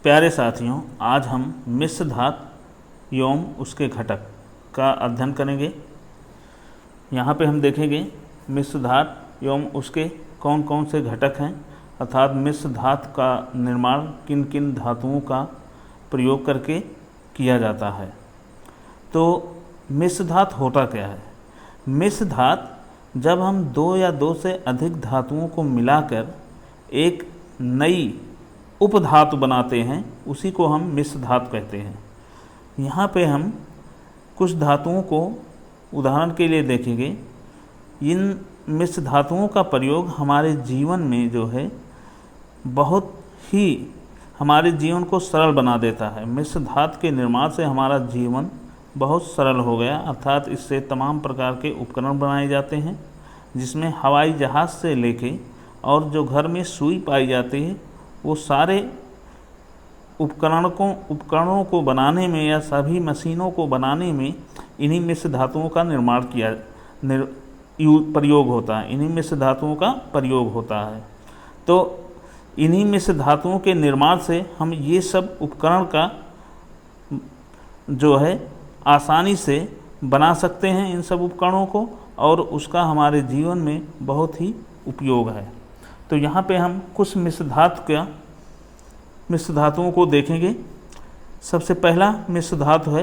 प्यारे साथियों, आज हम मिश्र धातु एवं उसके घटक का अध्ययन करेंगे। यहाँ पे हम देखेंगे मिश्र धातु एवं उसके कौन कौन से घटक हैं, अर्थात मिश्र धातु का निर्माण किन किन धातुओं का प्रयोग करके किया जाता है। तो मिश्र धातु होता क्या है? मिश्र धातु जब हम दो या दो से अधिक धातुओं को मिलाकर एक नई उपधातु बनाते हैं, उसी को हम मिश्र धातु कहते हैं। यहाँ पे हम कुछ धातुओं को उदाहरण के लिए देखेंगे। इन मिश्र धातुओं का प्रयोग हमारे जीवन में जो है बहुत ही हमारे जीवन को सरल बना देता है। मिश्र धातु के निर्माण से हमारा जीवन बहुत सरल हो गया, अर्थात इससे तमाम प्रकार के उपकरण बनाए जाते हैं, जिसमें हवाई जहाज़ से लेके और जो घर में सुई पाई जाती है, वो सारे उपकरणों को बनाने में या सभी मशीनों को बनाने में इन्हीं मिश्र धातुओं का प्रयोग होता है। इन्हीं मिश्र धातुओं का प्रयोग होता है। तो इन्हीं मिश्र धातुओं के निर्माण से हम ये सब उपकरण का जो है आसानी से बना सकते हैं, इन सब उपकरणों को, और उसका हमारे जीवन में बहुत ही उपयोग है। तो यहाँ पे हम कुछ मिश्र धातुओं को देखेंगे। सबसे पहला मिश्र धातु है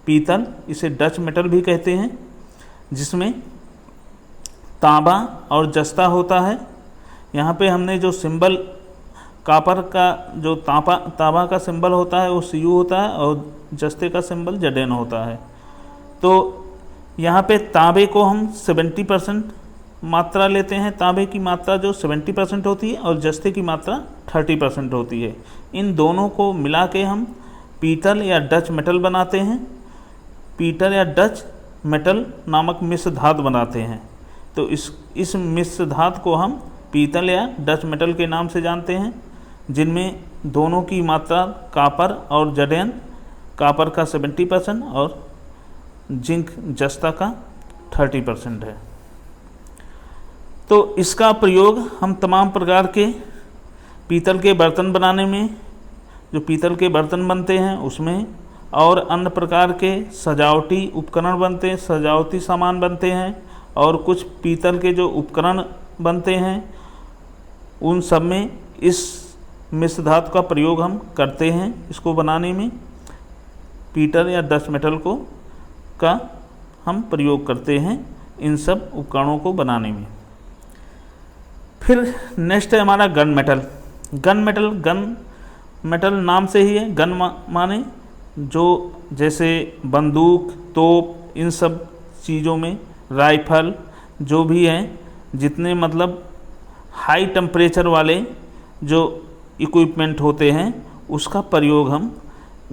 पीतल, इसे डच मेटल भी कहते हैं, जिसमें तांबा और जस्ता होता है। यहाँ पे हमने जो सिंबल कापर का जो तांबा का सिंबल होता है वो Cu होता है और जस्ते का सिंबल Zn होता है। तो यहाँ पे तांबे को हम 70% मात्रा लेते हैं। तांबे की मात्रा जो 70% होती है और जस्ते की मात्रा 30% होती है। इन दोनों को मिला के हम पीतल या डच मेटल बनाते हैं। पीतल या डच मेटल नामक मिश्र धातु बनाते हैं। तो इस मिश्र धातु को हम पीतल या डच मेटल के नाम से जानते हैं, जिनमें दोनों की मात्रा कापर और Zn, कापर का 70% और जिंक जस्ता का 30% है। तो इसका प्रयोग हम तमाम प्रकार के पीतल के बर्तन बनाने में, जो पीतल के बर्तन बनते हैं उसमें, और अन्य प्रकार के सजावटी उपकरण बनते हैं, सजावटी सामान बनते हैं, और कुछ पीतल के जो उपकरण बनते हैं उन सब में इस मिश्र धातु का प्रयोग हम करते हैं। इसको बनाने में पीतल या डच मेटल का हम प्रयोग करते हैं इन सब उपकरणों को बनाने में। फिर नेक्स्ट है हमारा गन मेटल। गन मेटल नाम से ही है। गन माने जो जैसे बंदूक, तोप, इन सब चीज़ों में, राइफल जो भी हैं, जितने मतलब हाई टेम्परेचर वाले जो इक्विपमेंट होते हैं, उसका प्रयोग हम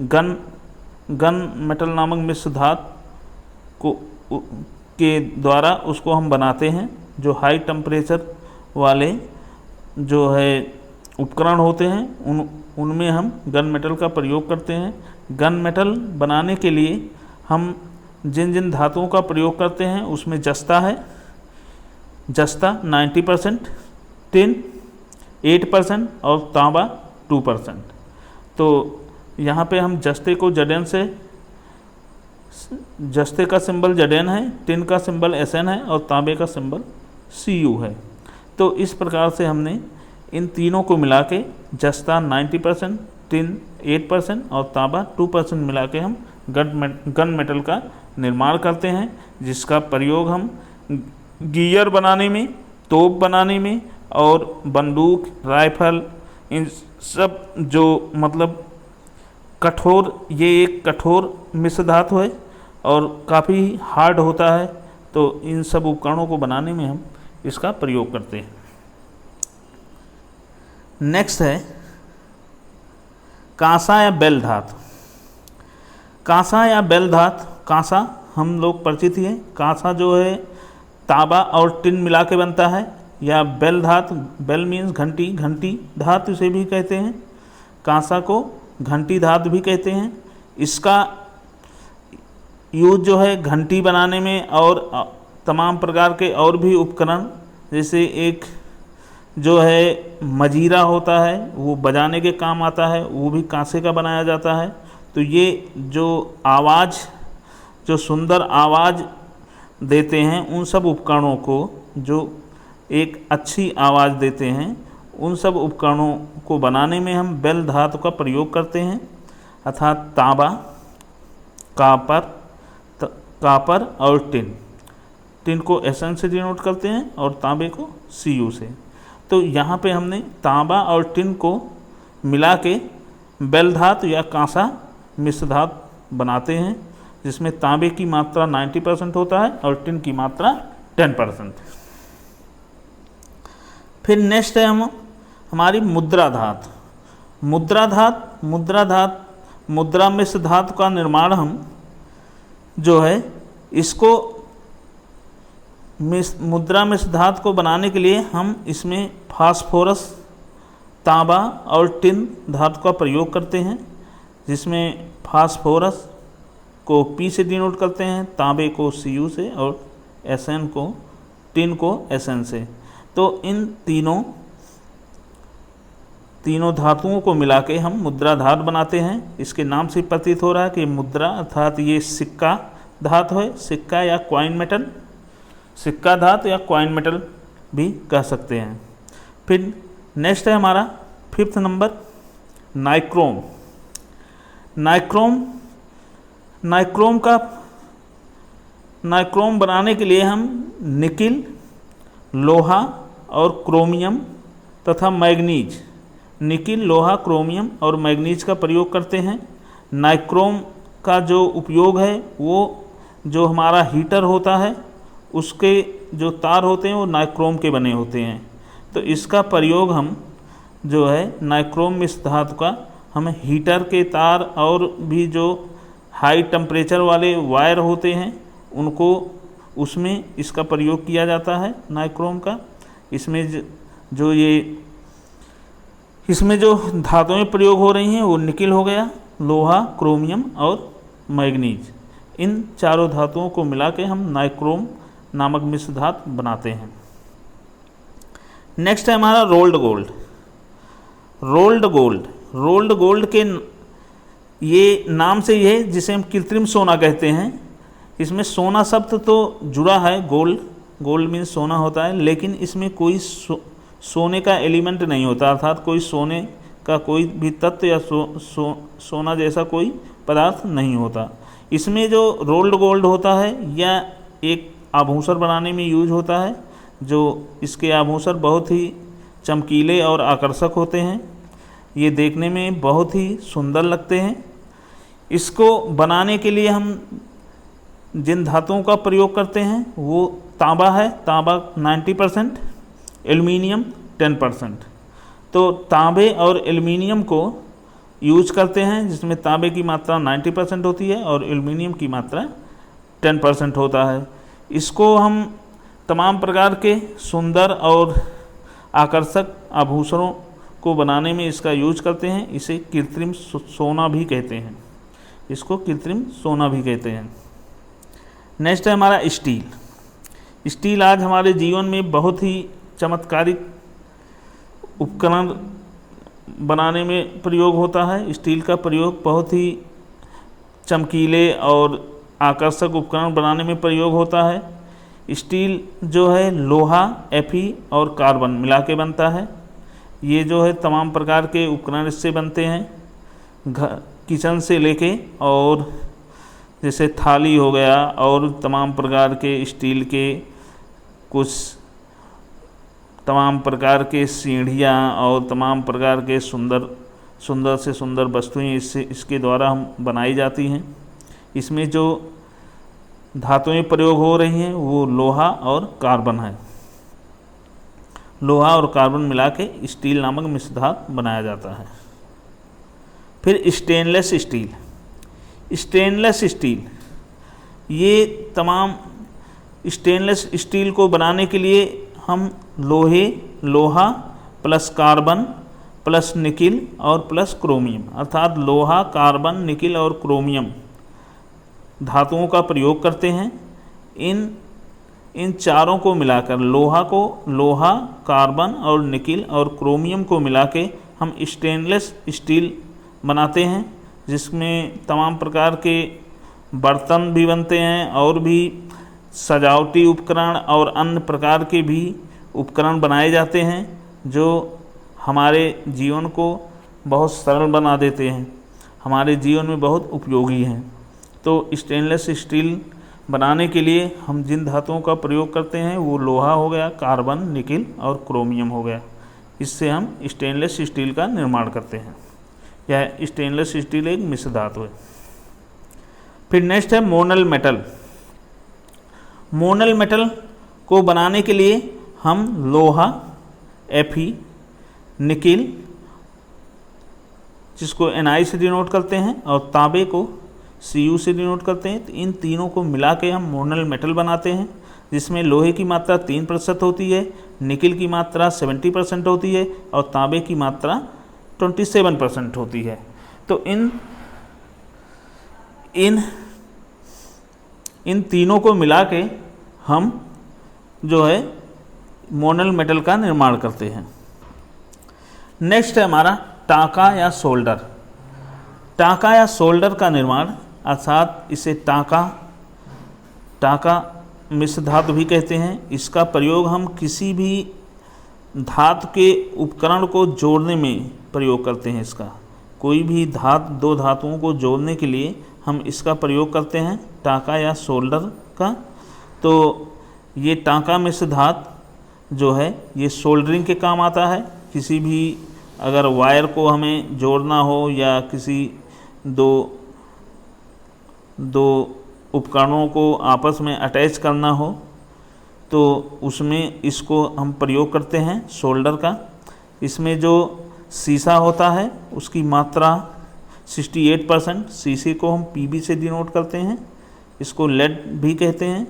गन मेटल नामक मिश्र धातु के द्वारा उसको हम बनाते हैं। जो हाई टेम्परेचर वाले जो है उपकरण होते हैं उनमें हम गन मेटल का प्रयोग करते हैं। गन मेटल बनाने के लिए हम जिन धातुओं का प्रयोग करते हैं उसमें जस्ता है। जस्ता 90%, टिन 8% और तांबा 2%। तो यहाँ पे हम जस्ते को Zn से, जस्ते का सिंबल Zn है, टिन का सिंबल Sn है और तांबे का सिंबल Cu है। तो इस प्रकार से हमने इन तीनों को मिला के जस्ता 90%, टिन 8% और तांबा 2% मिला के हम गन मेटल का निर्माण करते हैं, जिसका प्रयोग हम गियर बनाने में, तोप बनाने में और बंदूक, राइफल, इन सब जो मतलब कठोर, ये एक कठोर मिश्र धातु है और काफ़ी हार्ड होता है। तो इन सब उपकरणों को बनाने में हम इसका प्रयोग करते हैं। नेक्स्ट है कांसा या बेल धातु। कांसा या बेल धातु, कांसा हम लोग परिचित ही हैं। कांसा जो है तांबा और टिन मिला के बनता है। या बेल धातु, बेल मीन्स घंटी, घंटी धातु इसे भी कहते हैं। कांसा को घंटी धातु भी कहते हैं। इसका यूज जो है घंटी बनाने में और तमाम प्रकार के और भी उपकरण, जैसे एक जो है मजीरा होता है वो बजाने के काम आता है, वो भी कांसे का बनाया जाता है। तो ये जो आवाज़, जो सुंदर आवाज़ देते हैं, उन सब उपकरणों को, जो एक अच्छी आवाज़ देते हैं, उन सब उपकरणों को बनाने में हम बेल धातु का प्रयोग करते हैं, अर्थात तांबा, कापर और टिन को एसएन से डिनोट करते हैं और तांबे को सीयू से। तो यहाँ पे हमने तांबा और टिन को मिला के बेल धातु या कांसा मिश्र धातु बनाते हैं, जिसमें तांबे की मात्रा 90% होता है और टिन की मात्रा 10%। फिर नेक्स्ट है हमारी मुद्रा धातु। मुद्रा मिश्र धातु का निर्माण हम जो है इसको मुद्रा मिश्र धातु को बनाने के लिए हम इसमें फास्फोरस, तांबा और टिन धातु का प्रयोग करते हैं, जिसमें फास्फोरस को P से डिनोट करते हैं, तांबे को Cu से और Sn को, टिन को Sn से। तो इन तीनों धातुओं को मिला के हम मुद्रा धातु बनाते हैं। इसके नाम से प्रतीत हो रहा है कि मुद्रा अर्थात ये सिक्का धातु है, सिक्का या कॉइन मेटल, सिक्का धातु या कॉइन मेटल भी कह सकते हैं। फिर नेक्स्ट है हमारा 5th नंबर नाइक्रोम। नाइक्रोम बनाने के लिए हम निकिल, लोहा और क्रोमियम तथा मैग्नीज, निकिल, लोहा, क्रोमियम और मैग्नीज का प्रयोग करते हैं। नाइक्रोम का जो उपयोग है वो जो हमारा हीटर होता है उसके जो तार होते हैं वो नाइक्रोम के बने होते हैं। तो इसका प्रयोग हम जो है नाइक्रोम मिश्र धातु का हम हीटर के तार और भी जो हाई टेम्परेचर वाले वायर होते हैं उनको, उसमें इसका प्रयोग किया जाता है नाइक्रोम का। इसमें जो धातुएं प्रयोग हो रही हैं वो निकिल हो गया, लोहा, क्रोमियम और मैग्नीज। इन चारों धातुओं को मिला के हम नाइक्रोम नामक मिश्र धातु बनाते हैं। नेक्स्ट है हमारा रोल्ड गोल्ड के ये नाम से ये जिसे हम कृत्रिम सोना कहते हैं। इसमें सोना शब्द तो जुड़ा है, गोल्ड मीन्स सोना होता है, लेकिन इसमें कोई सोने का एलिमेंट नहीं होता, अर्थात कोई सोने का कोई भी तत्व या सोना जैसा कोई पदार्थ नहीं होता। इसमें जो रोल्ड गोल्ड होता है या एक आभूषण बनाने में यूज होता है, जो इसके आभूषण बहुत ही चमकीले और आकर्षक होते हैं, ये देखने में बहुत ही सुंदर लगते हैं। इसको बनाने के लिए हम जिन धातुओं का प्रयोग करते हैं वो तांबा है, तांबा 90%, एल्युमिनियम 10%। तो तांबे और एल्युमिनियम को यूज करते हैं, जिसमें तांबे की मात्रा 90% होती है और एल्युमिनियम की मात्रा 10% होता है। इसको हम तमाम प्रकार के सुंदर और आकर्षक आभूषणों को बनाने में इसका यूज करते हैं। इसे कृत्रिम सोना भी कहते हैं, इसको कृत्रिम सोना भी कहते हैं। नेक्स्ट है हमारा स्टील आज हमारे जीवन में बहुत ही चमत्कारिक उपकरण बनाने में प्रयोग होता है। स्टील का प्रयोग बहुत ही चमकीले और आकर्षक उपकरण बनाने में प्रयोग होता है। स्टील जो है लोहा, Fe और कार्बन मिला के बनता है। ये जो है तमाम प्रकार के उपकरण इससे बनते हैं, किचन से लेके और जैसे थाली हो गया और तमाम प्रकार के स्टील के कुछ तमाम प्रकार के सीढ़ियाँ और तमाम प्रकार के सुंदर से सुंदर वस्तुएं इसके द्वारा हम बनाई जाती हैं। इसमें जो धातुएं प्रयोग हो रही हैं वो लोहा और कार्बन है। लोहा और कार्बन मिला के स्टील नामक मिश्र धातु बनाया जाता है। फिर स्टेनलेस स्टील, ये तमाम स्टेनलेस स्टील को बनाने के लिए हम लोहा प्लस कार्बन प्लस निकिल और प्लस क्रोमियम, अर्थात लोहा, कार्बन, निकिल और क्रोमियम धातुओं का प्रयोग करते हैं। इन इन चारों को मिलाकर लोहा, कार्बन और निकिल और क्रोमियम को मिला के हम स्टेनलेस स्टील बनाते हैं, जिसमें तमाम प्रकार के बर्तन भी बनते हैं और भी सजावटी उपकरण और अन्य प्रकार के भी उपकरण बनाए जाते हैं जो हमारे जीवन को बहुत सरल बना देते हैं, हमारे जीवन में बहुत उपयोगी हैं। तो स्टेनलेस स्टील बनाने के लिए हम जिन धातुओं का प्रयोग करते हैं वो लोहा हो गया, कार्बन, निकिल और क्रोमियम हो गया। इससे हम स्टेनलेस स्टील का निर्माण करते हैं। यह स्टेनलेस स्टील एक मिश्र धातु है। फिर नेक्स्ट है मोनल मेटल। मोनल मेटल को बनाने के लिए हम लोहा Fe, निकिल जिसको Ni से डिनोट करते हैं और तांबे को Cu से डिनोट करते हैं। तो इन तीनों को मिला के हम मोनल मेटल बनाते हैं, जिसमें लोहे की मात्रा 3% होती है, निकिल की मात्रा 70% होती है और तांबे की मात्रा 27% होती है। तो इन तीनों को मिला के हम जो है मोनल मेटल का निर्माण करते हैं। नेक्स्ट है हमारा टांका या सोल्डर। टांका या सोल्डर का निर्माण, अर्थात इसे टांका मिश्र धातु भी कहते हैं। इसका प्रयोग हम किसी भी धातु के उपकरण को जोड़ने में प्रयोग करते हैं। इसका कोई भी दो धातुओं को जोड़ने के लिए हम इसका प्रयोग करते हैं, टांका या सोल्डर का। तो ये टांका मिश्र धातु जो है ये सोल्डरिंग के काम आता है। किसी भी अगर वायर को हमें जोड़ना हो या किसी दो उपकरणों को आपस में अटैच करना हो तो उसमें इसको हम प्रयोग करते हैं सोल्डर का। इसमें जो सीसा होता है उसकी मात्रा 68%, सीसे को हम Pb से डिनोट करते हैं, इसको लेड भी कहते हैं।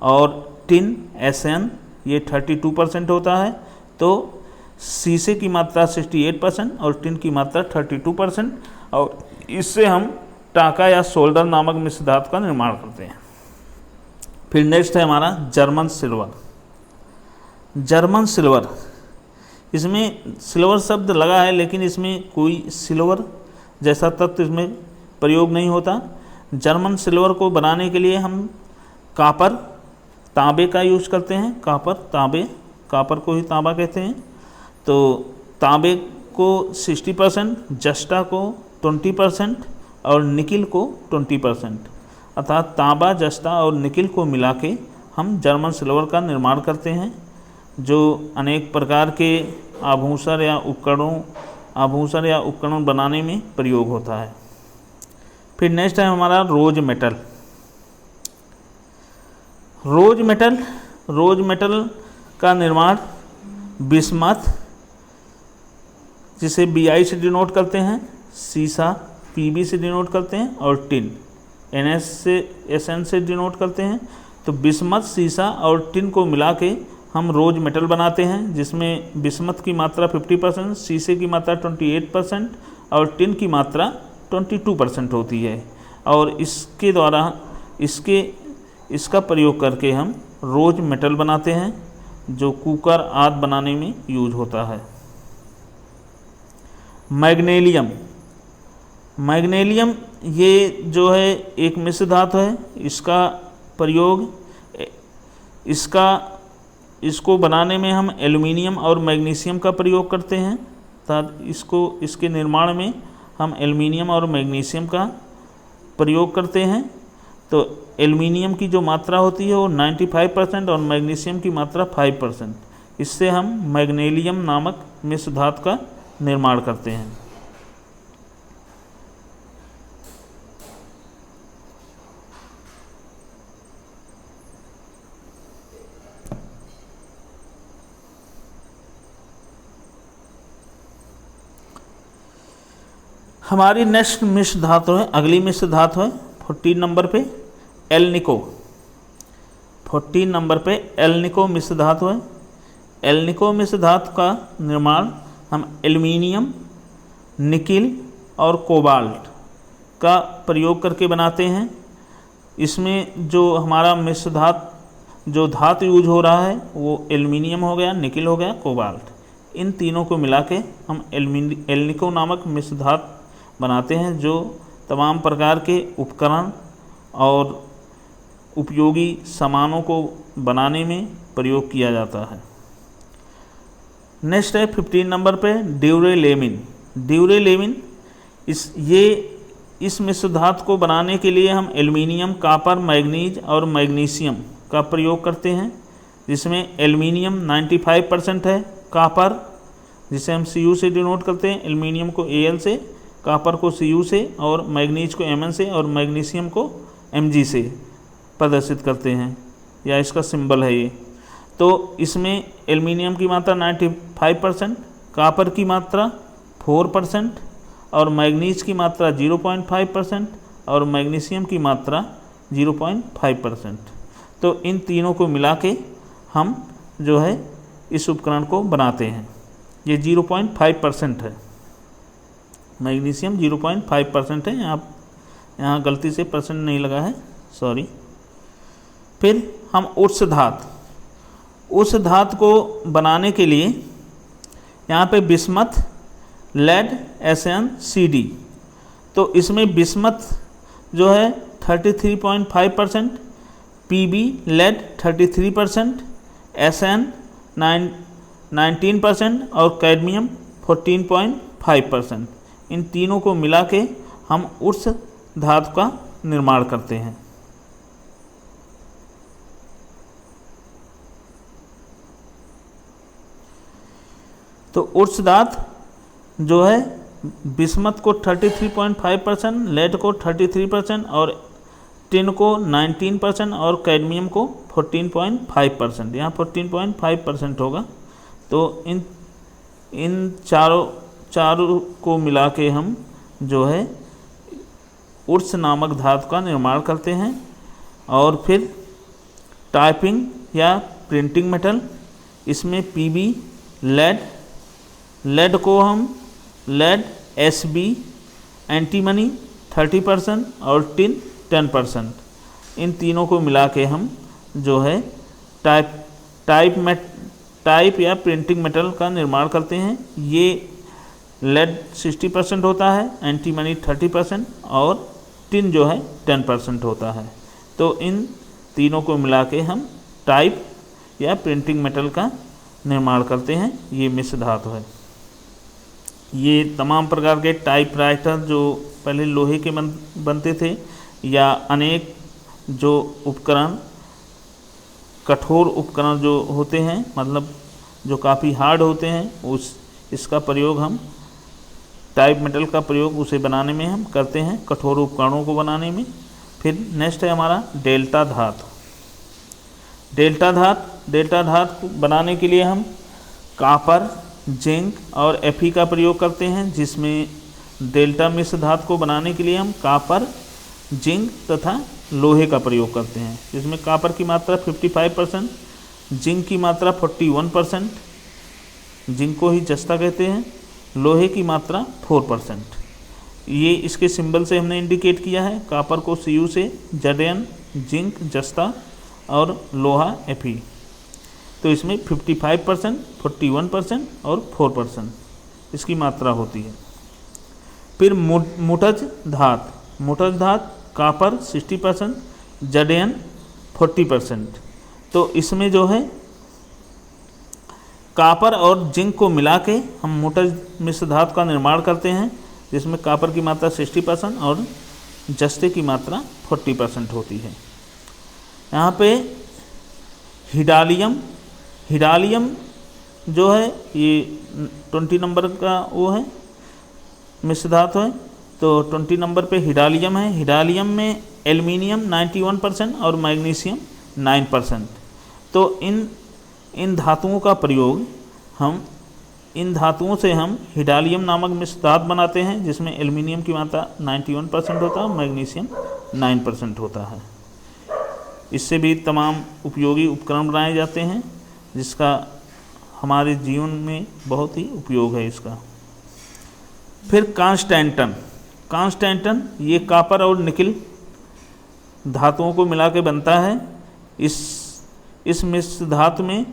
और टिन Sn ये 32% होता है। तो सीसे की मात्रा 68% और टिन की मात्रा 32%, और इससे हम टांका या सोल्डर नामक मिश्र धातु का निर्माण करते हैं। फिर नेक्स्ट है हमारा जर्मन सिल्वर। जर्मन सिल्वर, इसमें सिल्वर शब्द लगा है लेकिन इसमें कोई सिल्वर जैसा तत्व इसमें प्रयोग नहीं होता। जर्मन सिल्वर को बनाने के लिए हम कापर, तांबे का यूज करते हैं। कापर को ही तांबा कहते हैं। तो तांबे को 60%, जस्टा को 20% और निकिल को 20%, अर्थात तांबा, जस्ता और निकिल को मिला के हम जर्मन सिल्वर का निर्माण करते हैं, जो अनेक प्रकार के आभूषण या उपकरण बनाने में प्रयोग होता है। फिर नेक्स्ट है हमारा रोज मेटल। रोज मेटल का निर्माण बिस्मथ, जिसे Bi से डिनोट करते हैं, सीसा Pb से डिनोट करते हैं और टिन Sn से डिनोट करते हैं। तो बिस्मथ, सीसा और टिन को मिला के हम रोज मेटल बनाते हैं, जिसमें बिस्मथ की मात्रा 50%, सीसे की मात्रा 28% और टिन की मात्रा 22% होती है। और इसके द्वारा इसका प्रयोग करके हम रोज मेटल बनाते हैं, जो कुकर आदि बनाने में यूज होता है। मैग्नीशियम ये जो है एक मिश्र धातु है। इसका प्रयोग इसको बनाने में हम एल्युमिनियम और मैग्नीशियम का प्रयोग करते हैं। इसके निर्माण में हम एल्युमिनियम और मैग्नीशियम का प्रयोग करते हैं। तो एल्युमिनियम की जो मात्रा होती है वो 95% और मैग्नीशियम की मात्रा 5%। इससे हम मैग्नीशियम नामक मिश्र धातु का निर्माण करते हैं। हमारी नेक्स्ट मिश्र धातु है, अगली मिश्र धातु है 14 नंबर पे एल्निको। 14 नंबर पे एल्निको मिश्र धातु है। एल्निको मिश्र धातु का निर्माण हम एल्युमिनियम, निकिल और कोबाल्ट का प्रयोग करके बनाते हैं। इसमें जो हमारा मिश्र धातु जो धातु यूज हो रहा है वो एल्युमिनियम हो गया, निकिल हो गया, कोबाल्ट। इन तीनों को मिला के हम एल्निको नामक मिश्र धातु बनाते हैं, जो तमाम प्रकार के उपकरण और उपयोगी सामानों को बनाने में प्रयोग किया जाता है। नेक्स्ट है 15 नंबर पे ड्यूरेलेमिन। ड्यूरेलेमिन इस मिश्र धातु को बनाने के लिए हम एल्युमिनियम, कॉपर, मैग्नीज और मैग्नीशियम का प्रयोग करते हैं, जिसमें एल्युमिनियम 95% है, कॉपर जिसे हम Cu से डिनोट करते हैं, एल्युमिनियम को Al से, कॉपर को Cu से और मैग्नीज को Mn से और मैग्नीशियम को Mg से प्रदर्शित करते हैं, या इसका सिंबल है ये। तो इसमें एल्युमिनियम की मात्रा 95%, कॉपर की मात्रा 4% और मैग्नीज की मात्रा 0.5% और मैग्नीशियम की मात्रा 0.5%। तो इन तीनों को मिला के हम जो है इस उपकरण को बनाते हैं। ये 0.5% है, मैग्नीशियम 0.5% है, यहाँ गलती से परसेंट नहीं लगा है, सॉरी। फिर हम उस धातु को बनाने के लिए यहाँ पे बिस्मथ, लेड, SnCd, तो इसमें बिस्मथ जो है 33.5%, Pb लेड 33%, Sn 19% और कैडमियम 14.5%। इन तीनों को मिला के हम उस धातु का निर्माण करते हैं। तो उर्स धातु जो है बिस्मथ को 33.5%, लेड को 33% और टिन को 19% और कैडमियम को 14.5%। यहाँ 14.5% होगा। तो इन चारों को मिला के हम जो है उर्स नामक धातु का निर्माण करते हैं। और फिर टाइपिंग या प्रिंटिंग मेटल, इसमें Pb लेड को हम लेड Sb एंटीमनी 30% और टिन 10%। इन तीनों को मिला के हम जो है टाइप या प्रिंटिंग मेटल का निर्माण करते हैं। ये लेड 60% होता है, एंटीमनी 30% और टिन जो है 10% होता है। तो इन तीनों को मिला के हम टाइप या प्रिंटिंग मेटल का निर्माण करते हैं। ये मिश्र धातु है। ये तमाम प्रकार के टाइपराइटर जो पहले लोहे के बनते थे, या अनेक जो उपकरण, कठोर उपकरण जो होते हैं, मतलब जो काफ़ी हार्ड होते हैं, इसका प्रयोग हम टाइप मेटल का प्रयोग उसे बनाने में हम करते हैं, कठोर उपकरणों को बनाने में। फिर नेक्स्ट है हमारा डेल्टा धातु। डेल्टा धातु बनाने के लिए हम कॉपर, जिंक और Fe का प्रयोग करते हैं, जिसमें डेल्टा मिश्र धातु को बनाने के लिए हम कॉपर, जिंक तथा लोहे का प्रयोग करते हैं, जिसमें कॉपर की मात्रा 55%, जिंक की मात्रा 41%, जिंक को ही जस्ता कहते हैं, लोहे की मात्रा 4%। ये इसके सिंबल से हमने इंडिकेट किया है। कॉपर को Cu से, Zn, जिंक जस्ता और लोहा Fe। तो इसमें 55%, 41% और 4% इसकी मात्रा होती है। फिर मुटज धातु कॉपर 60%, Zn 40%। तो इसमें जो है कॉपर और जिंक को मिला के हम मुटज मिश्र धातु का निर्माण करते हैं, जिसमें कॉपर की मात्रा 60% और जस्ते की मात्रा 40% होती है। यहाँ पे हिडालियम जो है ये 20 नंबर का वो है मिश्र धातु है। तो 20 नंबर पे हिडालियम है। हिडालियम में एल्युमिनियम 91% और मैग्नीशियम 9%। तो इन धातुओं का प्रयोग इन धातुओं से हम हिडालियम नामक मिश्र धातु बनाते हैं, जिसमें एल्युमिनियम की मात्रा 91% होता है और मैग्नीशियम 9% होता है। इससे भी तमाम उपयोगी उपकरण बनाए जाते हैं, जिसका हमारे जीवन में बहुत ही उपयोग है इसका। फिर कांस्टेंटन ये कॉपर और निकिल धातुओं को मिला के बनता है। इस मिश्र धातु में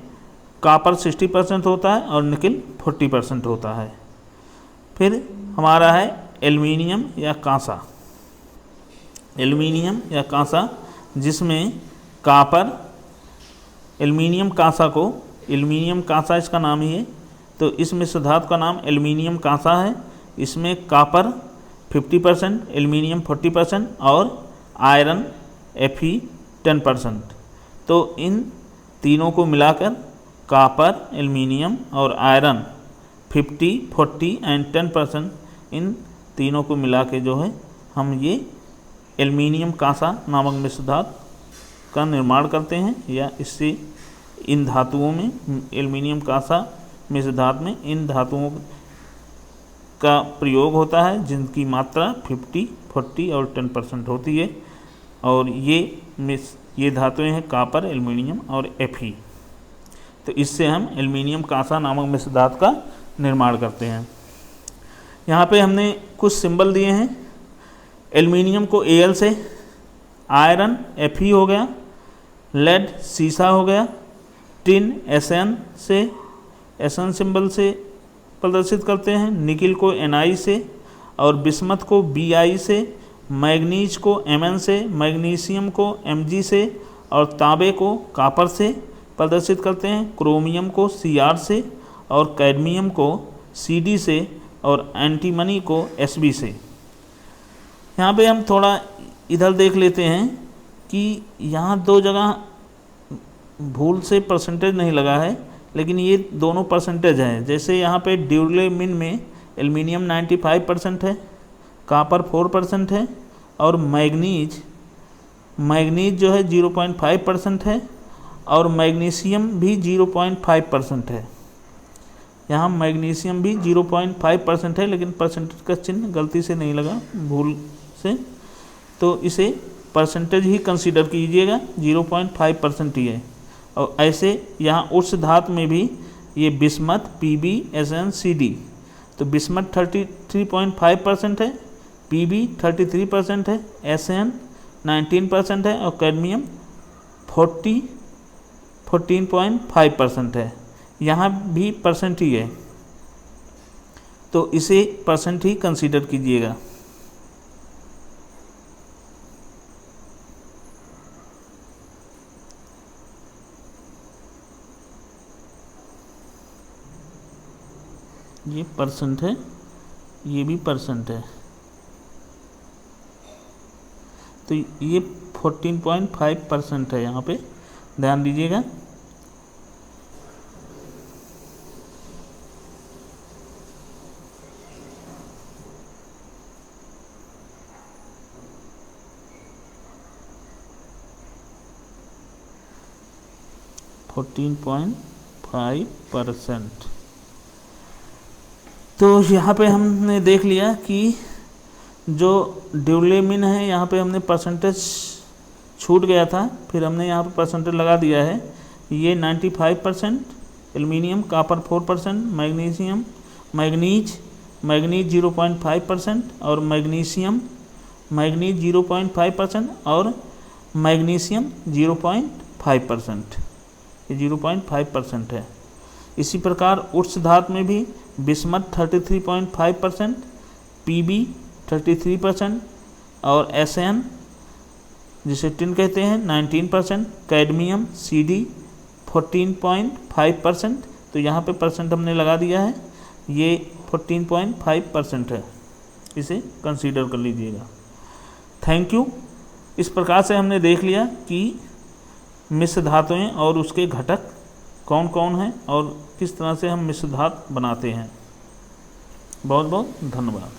कॉपर 60% होता है और निकिल 40% होता है। फिर हमारा है एल्युमिनियम या कांसा। एल्युमिनियम या कांसा, जिसमें कॉपर, एल्युमिनियम कांसा इसका नाम ही है, तो इस मिश्र धातु का नाम एल्युमिनियम कांसा है। इसमें कॉपर 50%, एल्युमिनियम 40% और आयरन Fe 10%। तो इन तीनों को मिलाकर कॉपर, एल्युमिनियम और आयरन 50, 40 एंड 10%, इन तीनों को मिला के जो है हम ये एल्युमिनियम कांसा नामक मिश्र धातु का निर्माण करते हैं, या इससे इन धातुओं में, एल्युमिनियम कांसा मिश्र धातु में इन धातुओं का प्रयोग होता है जिनकी मात्रा 50, 40 और 10% होती है। और ये धातुएं हैं कॉपर, एल्युमिनियम और Fe। तो इससे हम एल्युमिनियम कांसा नामक मिश्र धातु का निर्माण करते हैं। यहाँ पे हमने कुछ सिंबल दिए हैं। एल्युमिनियम को Al से, आयरन Fe हो गया, लेड सीसा हो गया, टिन Sn से, Sn सिंबल से प्रदर्शित करते हैं, निकिल को Ni से और बिस्मथ को Bi से, मैग्नीज को Mn से, मैग्नीशियम को Mg से और तांबे को कॉपर से प्रदर्शित करते हैं, क्रोमियम को Cr से और कैडमियम को Cd से और एंटीमनी को Sb से। यहाँ पे हम थोड़ा इधर देख लेते हैं कि यहाँ दो जगह भूल से परसेंटेज नहीं लगा है, लेकिन ये दोनों परसेंटेज हैं। जैसे यहाँ पे ड्यूरेमिन में एल्युमिनियम 95% है, कॉपर 4% है और मैग्नीज जो है 0.5% है और मैग्नीशियम भी 0.5% है। यहाँ मैग्नीशियम भी 0.5% है, लेकिन परसेंटेज का चिन्ह गलती से नहीं लगा, भूल से, तो इसे परसेंटेज ही कंसीडर कीजिएगा, 0.5% ही है। और ऐसे यहाँ उच्च धातु में भी ये बिस्मथ Pb, Sn, Cd, तो बिस्मथ 33.5% है, Pb 33% है, Sn 19% है और कैडमियम 14.5% है। यहाँ भी परसेंट ही है, तो इसे परसेंट ही कंसीडर कीजिएगा। ये परसेंट है, ये भी परसेंट है, तो ये 14.5% है। यहाँ पे ध्यान दीजिएगा। %14.5। तो यहाँ पे हमने देख लिया कि जो ड्यूरेमिन है, यहाँ पे हमने परसेंटेज छूट गया था, फिर हमने यहाँ पे परसेंटेज लगा दिया है। ये 95%, एल्युमिनियम, कॉपर 4%, मैग्नीज 0.5% और मैग्नीज 0.5% और मैग्नीशियम 0.5%, ये 0.5% है। इसी प्रकार उच्च धातु में भी बिस्मथ 33.5%, Pb 33% और Sn जिसे टिन कहते हैं 19%, कैडमियम Cd 14.5%। तो यहाँ पे परसेंट हमने लगा दिया है, ये 14.5% है, इसे कंसीडर कर लीजिएगा। Thank you. इस प्रकार से हमने देख लिया कि मिश्र धातुएं और उसके घटक कौन कौन हैं और किस तरह से हम मिश्र धातु बनाते हैं। बहुत बहुत धन्यवाद।